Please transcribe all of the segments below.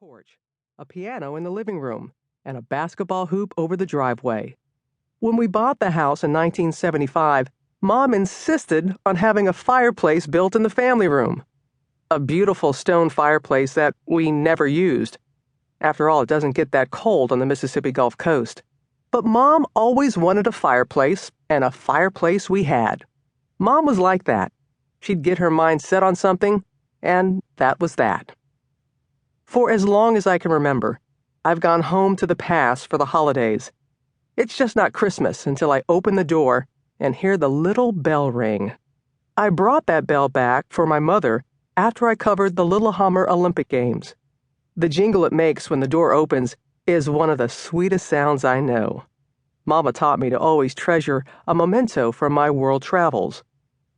porch, a piano in the living room, and a basketball hoop over the driveway. When we bought the house in 1975, Mom insisted on having a fireplace built in the family room. A beautiful stone fireplace that we never used. After all, it doesn't get that cold on the Mississippi Gulf Coast. But Mom always wanted a fireplace, and a fireplace we had. Mom was like that. She'd get her mind set on something, and that was that. For as long as I can remember, I've gone home to the past for the holidays. It's just not Christmas until I open the door and hear the little bell ring. I brought that bell back for my mother after I covered the Lillehammer Olympic Games. The jingle it makes when the door opens is one of the sweetest sounds I know. Mama taught me to always treasure a memento from my world travels.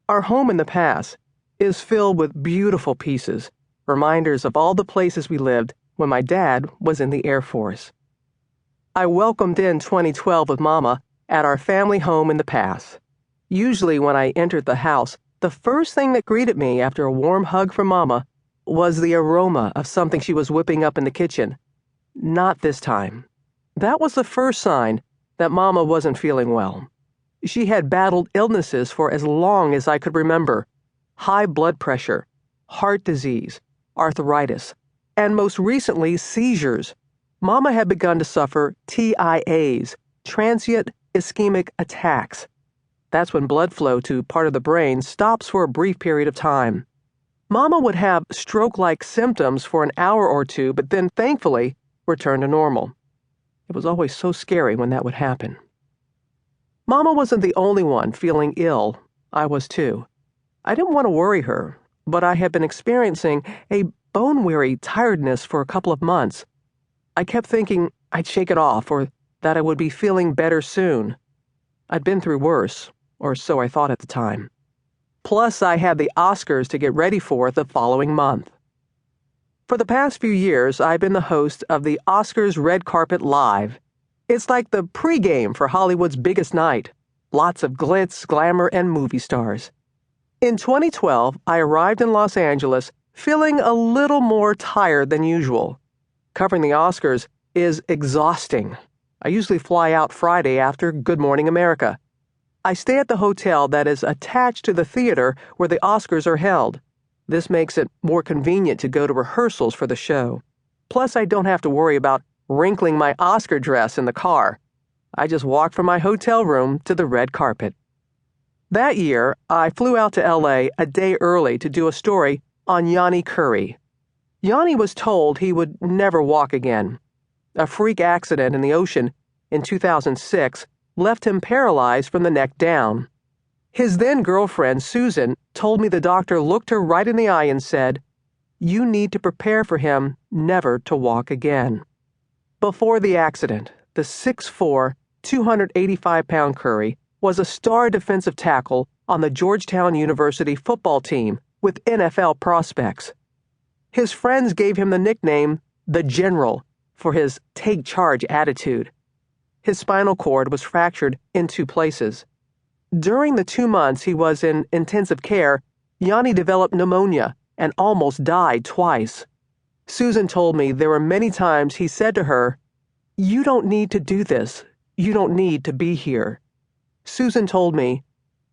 Our home in the past is filled with beautiful pieces, reminders of all the places we lived when my dad was in the Air Force. I welcomed in 2012 with Mama at our family home in the past. Usually when I entered the house, the first thing that greeted me after a warm hug from Mama was the aroma of something she was whipping up in the kitchen. Not this time. That was the first sign that Mama wasn't feeling well. She had battled illnesses for as long as I could remember. High blood pressure, heart disease, arthritis, and most recently, seizures. Mama had begun to suffer TIAs, transient ischemic attacks. That's when blood flow to part of the brain stops for a brief period of time. Mama would have stroke-like symptoms for an hour or two, but then, thankfully, return to normal. It was always so scary when that would happen. Mama wasn't the only one feeling ill. I was too. I didn't want to worry her, but I had been experiencing a bone-weary tiredness for a couple of months. I kept thinking I'd shake it off or that I would be feeling better soon. I'd been through worse, or so I thought at the time. Plus, I had the Oscars to get ready for the following month. For the past few years, I've been the host of the Oscars Red Carpet Live. It's like the pregame for Hollywood's biggest night. Lots of glitz, glamour, and movie stars. In 2012, I arrived in Los Angeles feeling a little more tired than usual. Covering the Oscars is exhausting. I usually fly out Friday after Good Morning America. I stay at the hotel that is attached to the theater where the Oscars are held. This makes it more convenient to go to rehearsals for the show. Plus, I don't have to worry about wrinkling my Oscar dress in the car. I just walk from my hotel room to the red carpet. That year, I flew out to LA a day early to do a story on Yanni Curry. Yanni was told he would never walk again. A freak accident in the ocean in 2006 left him paralyzed from the neck down. His then-girlfriend, Susan, told me the doctor looked her right in the eye and said, "You need to prepare for him never to walk again." Before the accident, the 6'4", 285-pound Curry was a star defensive tackle on the Georgetown University football team with NFL prospects. His friends gave him the nickname the General for his take-charge attitude. His spinal cord was fractured in 2 places. During the 2 months he was in intensive care, Yanni developed pneumonia and almost died twice. Susan told me there were many times he said to her, "You don't need to do this. You don't need to be here." Susan told me,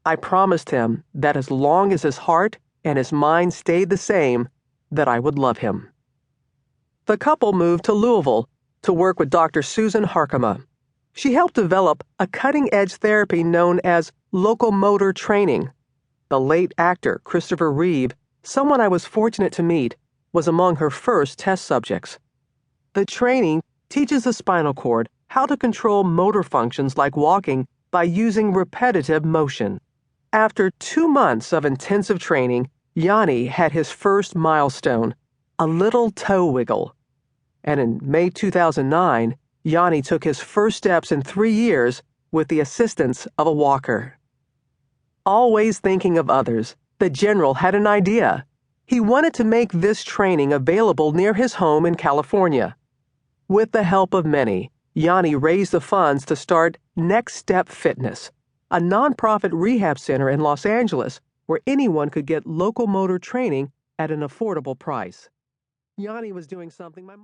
"I promised him that as long as his heart and his mind stayed the same, that I would love him." The couple moved to Louisville to work with Dr. Susan Harkema. She helped develop a cutting-edge therapy known as locomotor training. The late actor Christopher Reeve, someone I was fortunate to meet, was among her first test subjects. The training teaches the spinal cord how to control motor functions like walking by using repetitive motion. After 2 months of intensive training, Yanni had his first milestone, a little toe wiggle. And in May 2009, Yanni took his first steps in 3 years with the assistance of a walker. Always thinking of others, the General had an idea. He wanted to make this training available near his home in California. With the help of many, Yanni raised the funds to start Next Step Fitness, a nonprofit rehab center in Los Angeles where anyone could get locomotor training at an affordable price. Yanni was doing something my